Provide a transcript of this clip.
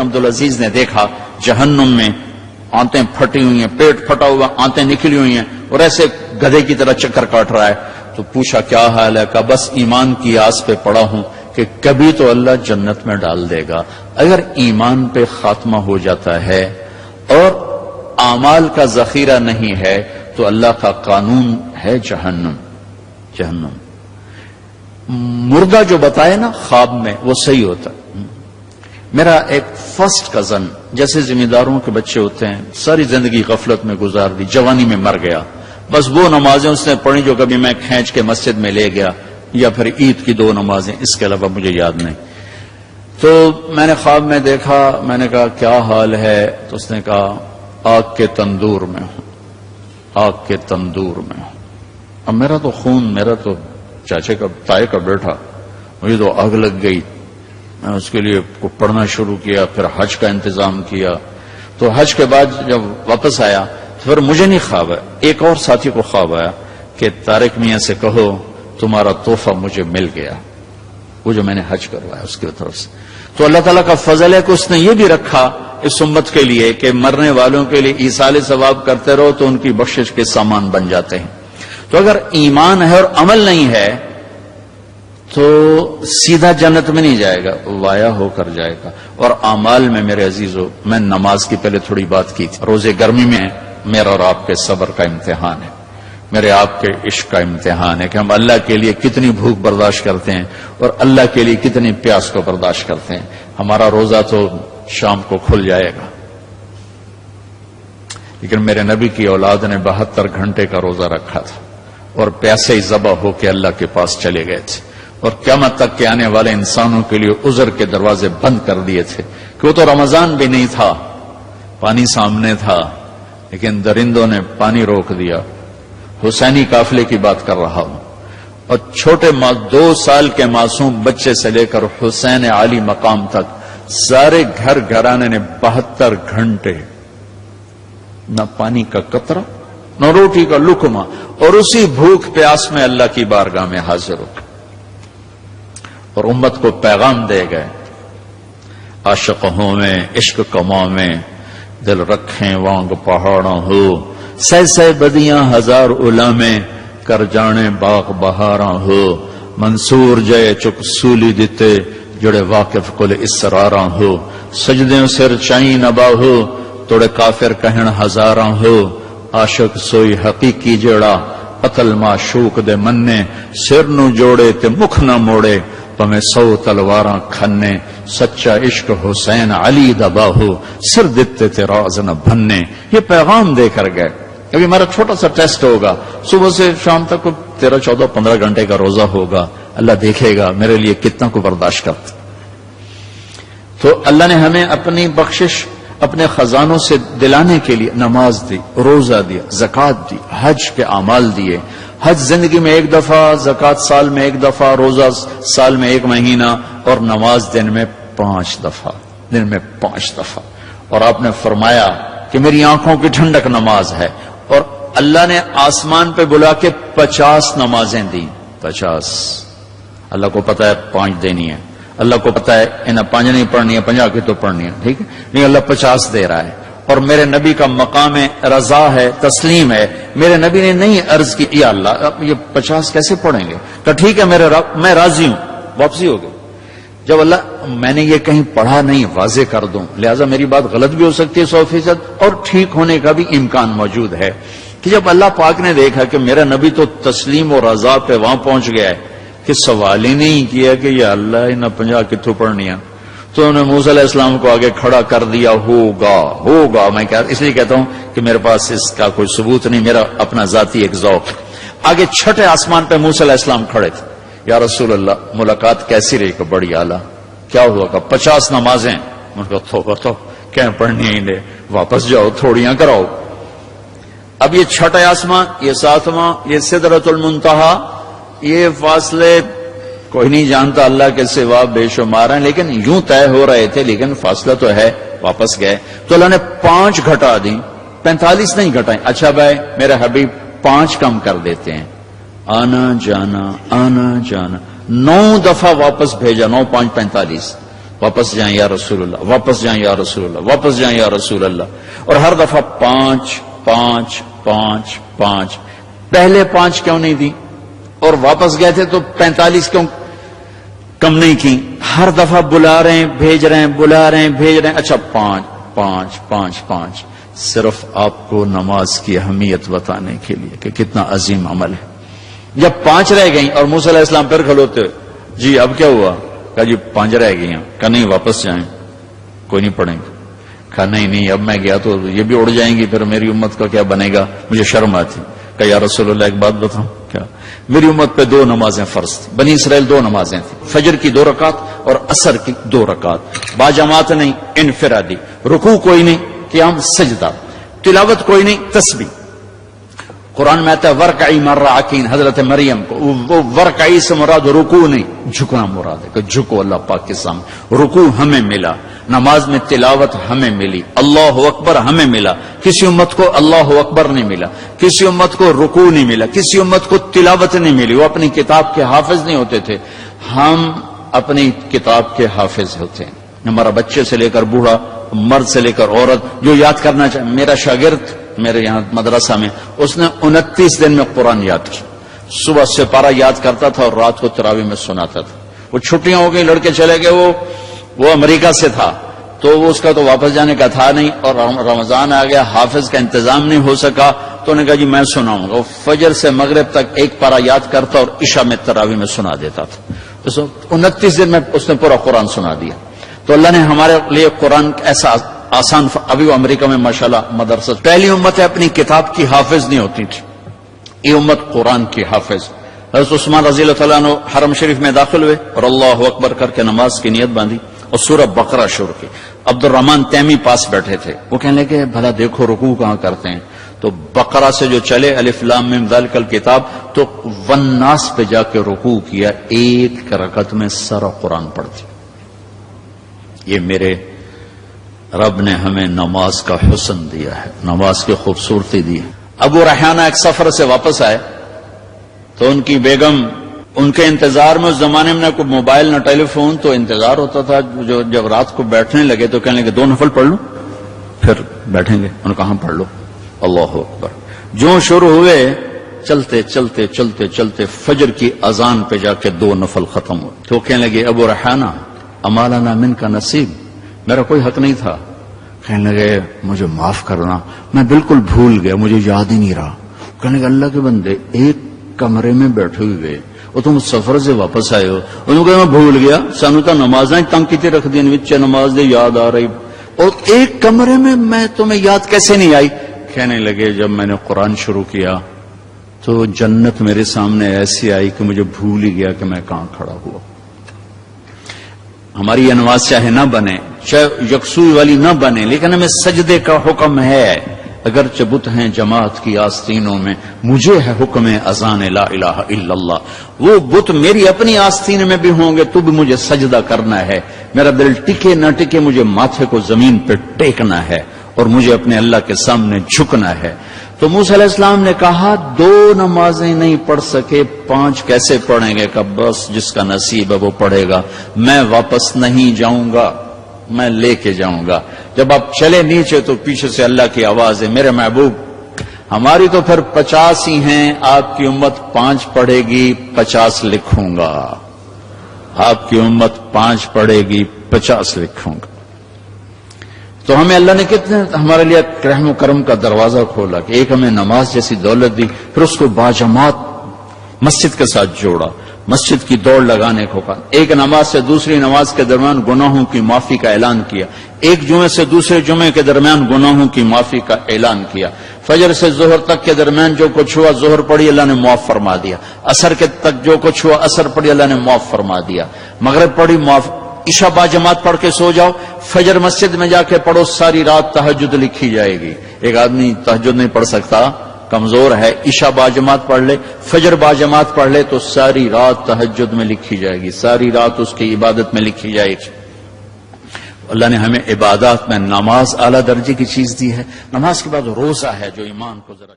بن عبدالعزیز نے دیکھا جہنم میں آنتیں پھٹی ہوئی ہیں، پیٹ پھٹا ہوا، آنتیں نکلی ہوئی ہیں، اور ایسے گدھے کی طرح چکر کاٹ رہا ہے. تو پوچھا کیا حال ہے؟ کہا بس ایمان کی آس پہ پڑا ہوں کہ کبھی تو اللہ جنت میں ڈال دے گا. اگر ایمان پہ خاتمہ ہو جاتا ہے اور اعمال کا ذخیرہ نہیں ہے تو اللہ کا قانون ہے جہنم. جہنم مردہ جو بتائے نا خواب میں وہ صحیح ہوتا. میرا ایک فرسٹ کزن، جیسے ذمہ داروں کے بچے ہوتے ہیں، ساری زندگی غفلت میں گزار دی، جوانی میں مر گیا. بس وہ نمازیں اس نے پڑھی جو کبھی میں کھینچ کے مسجد میں لے گیا، یا پھر عید کی 2 نمازیں، اس کے علاوہ مجھے یاد نہیں. تو میں نے خواب میں دیکھا، میں نے کہا کیا حال ہے؟ تو اس نے کہا آگ کے تندور میں ہوں، آگ کے تندور میں ہوں. اب میرا تو خون، میرا تو چاچے کا تائے کا بیٹا، مجھے تو آگ لگ گئی. میں اس کے لیے پڑھنا شروع کیا، پھر حج کا انتظام کیا. تو حج کے بعد جب واپس آیا تو پھر مجھے نہیں خواب آیا، ایک اور ساتھی کو خواب آیا کہ طارق میاں سے کہو تمہارا تحفہ مجھے مل گیا، وہ جو میں نے حج کروایا اس کی طرف سے. تو اللہ تعالیٰ کا فضل ہے کہ اس نے یہ بھی رکھا اس امت کے لیے کہ مرنے والوں کے لیے ایصال ثواب کرتے رہو تو ان کی بخشش کے سامان بن جاتے ہیں. تو اگر ایمان ہے اور عمل نہیں ہے تو سیدھا جنت میں نہیں جائے گا، وایا ہو کر جائے گا. اور اعمال میں میرے عزیزو، میں نماز کی پہلے تھوڑی بات کی تھی. روزے گرمی میں میرا اور آپ کے صبر کا امتحان ہے، میرے آپ کے عشق کا امتحان ہے کہ ہم اللہ کے لیے کتنی بھوک برداشت کرتے ہیں اور اللہ کے لیے کتنی پیاس کو برداشت کرتے ہیں. ہمارا روزہ تو شام کو کھل جائے گا، لیکن میرے نبی کی اولاد نے 72 گھنٹے کا روزہ رکھا تھا اور پیاسے ہی ذبح ہو کے اللہ کے پاس چلے گئے تھے. اور قیامت تک کے آنے والے انسانوں کے لیے عذر کے دروازے بند کر دیے تھے کہ وہ تو رمضان بھی نہیں تھا، پانی سامنے تھا، لیکن درندوں نے پانی روک دیا. حسینی قافلے کی بات کر رہا ہوں. اور چھوٹے 2 سال کے معصوم بچے سے لے کر حسین عالی مقام تک سارے گھر گھرانے نے 72 گھنٹے نہ پانی کا قطرہ نہ روٹی کا لقمہ، اور اسی بھوک پیاس میں اللہ کی بارگاہ میں حاضر ہو اور امت کو پیغام دے گئے. عاشق ہوں میں عشق کماں میں دل رکھیں وانگ پہاڑوں ہو، سہ سہ بدیاں ہزار علامے کر جانے باغ بہاراں ہو. منصور جے چک سولی دیتے جڑے واقف کل اسراراں ہو. سجدیں سر چائیں نبا ہو توڑے کافر کہن ہزاراں ہو. عاشق سوئی حقیقی جڑا قتل معشوق دے مننے. سر نو جوڑے تے مکھ نہ موڑے پمیں 100 تلواراں کھنے. سچا عشق حسین علی دبا ہو سر دیتے تے راز نہ بھننے. یہ پیغام دے کر گئے. ابھی ہمارا چھوٹا سا ٹیسٹ ہوگا، صبح سے شام تک 13, 14, 15 گھنٹے کا روزہ ہوگا. اللہ دیکھے گا میرے لیے کتنا کو برداشت کرتا. تو اللہ نے ہمیں اپنی بخشش اپنے خزانوں سے دلانے کے لیے نماز دی، روزہ دیا، زکوٰۃ دی، حج کے اعمال دیے. حج زندگی میں 1 دفعہ، زکوٰۃ سال میں 1 دفعہ، روزہ سال میں 1 مہینہ، اور نماز دن میں 5 دفعہ، دن میں 5 دفعہ. اور آپ نے فرمایا کہ میری آنکھوں کی ٹھنڈک نماز ہے. اور اللہ نے آسمان پہ بلا کے 50 نمازیں دی. 50. اللہ کو پتا ہے 5 دینی ہے، اللہ کو پتا ہے انہیں 5 نہیں پڑھنی ہے، 50 کی تو پڑھنی ہے، ٹھیک ہے، نہیں اللہ 50 دے رہا ہے. اور میرے نبی کا مقام رضا ہے، تسلیم ہے. میرے نبی نے نہیں عرض کی یا اللہ اب یہ 50 کیسے پڑھیں گے؟ کہ ٹھیک ہے میرے رب میں راضی ہوں. واپسی ہو گئی. جب اللہ میں نے یہ کہیں پڑھا نہیں واضح کر دوں، لہذا میری بات غلط بھی ہو سکتی ہے 100%، اور ٹھیک ہونے کا بھی امکان موجود ہے. کہ جب اللہ پاک نے دیکھا کہ میرا نبی تو تسلیم اور رضا پہ وہاں پہنچ گیا ہے کہ سوال ہی نہیں کیا کہ یا اللہ انہیں 50 کتوں پڑھنی ہے، تو انہوں نے موسیٰ علیہ السلام کو آگے کھڑا کر دیا. ہوگا میں اس لیے کہتا ہوں کہ میرے پاس اس کا کوئی ثبوت نہیں، میرا اپنا ذاتی ایک ذوق. آگے 6 آسمان پہ موسیٰ علیہ السلام کھڑے تھے. یا رسول اللہ ملاقات کیسی رہی؟ کہ بڑی اعلیٰ. کیا ہوا؟ کہ 50 نمازیں. ان کو تو کیا پڑھنی ہی نہیں، واپس جاؤ تھوڑیاں کراؤ. اب یہ 6 آسمان، یہ 7واں، یہ سدرۃ المنتہا، یہ فاصلے کوئی نہیں جانتا اللہ کے سوا، بے شمار ہیں، لیکن یوں طے ہو رہے تھے، لیکن فاصلہ تو ہے. واپس گئے تو اللہ نے 5 گھٹا دی، 45 نہیں گھٹائیں. اچھا بھائی میرے حبیب 5 کم کر دیتے ہیں. آنا جانا 9 دفعہ واپس بھیجا. 9 5 45. واپس جائیں یا رسول اللہ، واپس جائیں یا رسول اللہ، واپس جائیں یا رسول اللہ. اور ہر دفعہ 5 5 5 5. پہلے 5 کیوں نہیں دی؟ اور واپس گئے تھے تو 45 کیوں کم نہیں کی؟ ہر دفعہ بلا رہے ہیں بھیج رہے ہیں، بلا رہے ہیں بھیج رہے ہیں. اچھا 5 5 5 5. صرف آپ کو نماز کی اہمیت بتانے کے لیے کہ کتنا عظیم عمل ہے. جب 5 رہ گئیں اور موسیٰ علیہ السلام پھر کھلوتے، جی اب کیا ہوا؟ کہا جی 5 رہ گئی ہیں. کہا نہیں واپس جائیں، کوئی نہیں پڑھیں گے. کہا نہیں اب میں گیا تو یہ بھی اڑ جائیں گی، پھر میری امت کا کیا بنے گا، مجھے شرم آتی. کہا یا رسول اللہ ایک بات بتاؤں کیا؟ میری امت پہ 2 نمازیں فرض تھیں. بنی اسرائیل 2 نمازیں تھیں، فجر کی 2 رکعت اور عصر کی 2 رکعت. با جماعت نہیں، انفرادی. رکوع کوئی نہیں، قیام سجدہ. تلاوت کوئی نہیں، تسبیح. قرآن میں آتا ہے ورکعی مرعکین، حضرت مریم کو وہ ورکعی سے مراد رکوع نہیں، جھکنا مراد ہے کہ جھکو اللہ پاک کے سامنے. رکوع ہمیں ملا، نماز میں تلاوت ہمیں ملی، اللہ اکبر ہمیں ملا. کسی امت کو اللہ اکبر نہیں ملا، کسی امت کو رکوع نہیں ملا، کسی امت کو تلاوت نہیں ملی. وہ اپنی کتاب کے حافظ نہیں ہوتے تھے، ہم اپنی کتاب کے حافظ ہوتے ہیں. ہمارا بچے سے لے کر بوڑھا، مرد سے لے کر عورت جو یاد کرنا چاہے. میرا شاگرد میرے یہاں مدرسہ میں، اس نے 29 دن میں قرآن یاد کیا. صبح سے پارہ یاد کرتا تھا اور رات کو تراویح میں سناتا تھا. وہ چھٹیاں ہو گئی، لڑکے چلے گئے، وہ امریکہ سے تھا تو اس کا تو واپس جانے کا تھا نہیں، اور رمضان آ گیا، حافظ کا انتظام نہیں ہو سکا تو نے کہا جی میں سناؤں گا. وہ فجر سے مغرب تک 1 پارہ یاد کرتا اور عشاء میں تراویح میں سنا دیتا تھا. 29 دن میں اس نے پورا قرآن سنا دیا. تو اللہ نے ہمارے لیے قرآن ایسا آسان. ابھی وہ امریکہ میں ماشاءاللہ مدرسہ. پہلی امت ہے اپنی کتاب کی حافظ نہیں ہوتی تھی، یہ امت قرآن کی حافظ. حضرت عثمان رضی اللہ تعالیٰ عنہ حرم شریف میں داخل ہوئے اور اللہ اکبر کر کے نماز کی نیت باندھی اور سورہ بقرہ شروع کی. عبد الرحمن تیمی پاس بیٹھے تھے، وہ کہنے لگے بھلا دیکھو رکوع کہاں کرتے ہیں. تو بقرہ سے جو چلے الف لام میم ذالک الکتاب تو والناس پہ جا کے رکوع کیا. 1 رکعت میں سارا قرآن پڑھتی. یہ میرے رب نے ہمیں نماز کا حسن دیا ہے، نماز کی خوبصورتی دی ہے. ابو ریحانہ ایک سفر سے واپس آئے تو ان کی بیگم ان کے انتظار میں، اس زمانے میں نہ کوئی موبائل نہ ٹیلی فون، تو انتظار ہوتا تھا. جو جب رات کو بیٹھنے لگے تو کہنے لگے 2 نفل پڑھ لوں پھر بیٹھیں گے. انہوں نے کہاں پڑھ لو. اللہ اکبر. جو شروع ہوئے چلتے چلتے چلتے چلتے فجر کی اذان پہ جا کے 2 نفل ختم ہوئے. تو کہنے لگے ابو ریحانہ اما لنا من کا نصیب، میرا کوئی حق نہیں تھا. کہنے لگے مجھے معاف کرنا، میں بالکل بھول گیا، مجھے یاد ہی نہیں رہا. کہنے لگے اللہ کے بندے، ایک کمرے میں بیٹھے ہوئے اور تم سفر سے واپس آئے ہو. انہوں نے کہا میں بھول گیا، سانو تو نمازاں تنگ کی رکھ دی، وچ نماز دے یاد آ رہی، اور ایک کمرے میں تمہیں یاد کیسے نہیں آئی. کہنے لگے جب میں نے قرآن شروع کیا تو جنت میرے سامنے ایسی آئی کہ مجھے بھول ہی گیا کہ میں کہاں کھڑا ہوا. ہماری یہ نماز چاہے نہ بنے، چاہے یکسوئی والی نہ بنے، لیکن ہمیں سجدے کا حکم ہے. اگرچہ بت ہیں جماعت کی آستینوں میں، مجھے ہے حکم اذان لا الہ الا اللہ. وہ بت میری اپنی آستین میں بھی ہوں گے تو بھی مجھے سجدہ کرنا ہے. میرا دل ٹکے نہ ٹکے، مجھے ماتھے کو زمین پہ ٹیکنا ہے اور مجھے اپنے اللہ کے سامنے جھکنا ہے. تو موسیٰ علیہ السلام نے کہا 2 نمازیں نہیں پڑھ سکے، 5 کیسے پڑھیں گے؟ کہ بس جس کا نصیب ہے وہ پڑھے گا، میں واپس نہیں جاؤں گا، میں لے کے جاؤں گا. جب آپ چلے نیچے تو پیچھے سے اللہ کی آواز ہے میرے محبوب ہماری تو پھر 50 ہی ہیں، آپ کی امت 5 پڑھے گی 50 لکھوں گا. آپ کی امت 5 پڑھے گی 50 لکھوں گا. تو ہمیں اللہ نے کتنے ہمارے لیے رحم و کرم کا دروازہ کھولا کہ ایک ہمیں نماز جیسی دولت دی، پھر اس کو باجماعت مسجد کے ساتھ جوڑا، مسجد کی دوڑ لگانے کو کہا. ایک نماز سے دوسری نماز کے درمیان گناہوں کی معافی کا اعلان کیا. ایک جمعے سے دوسرے جمعے کے درمیان گناہوں کی معافی کا اعلان کیا. فجر سے ظہر تک کے درمیان جو کچھ ہوا ظہر پڑھی اللہ نے معاف فرما دیا. عصر کے تک جو کچھ ہوا عصر پڑھی اللہ نے معاف فرما دیا. مغرب پڑھی معاف. عشاء با جماعت پڑھ کے سو جاؤ، فجر مسجد میں جا کے پڑھو، ساری رات تہجد لکھی جائے گی. ایک آدمی تہجد نہیں پڑھ سکتا، کمزور ہے، عشاء با جماعت پڑھ لے، فجر با جماعت پڑھ لے تو ساری رات تہجد میں لکھی جائے گی، ساری رات اس کی عبادت میں لکھی جائے گی. اللہ نے ہمیں عبادات میں نماز اعلیٰ درجے کی چیز دی ہے. نماز کے بعد روزہ ہے جو ایمان کو ذرا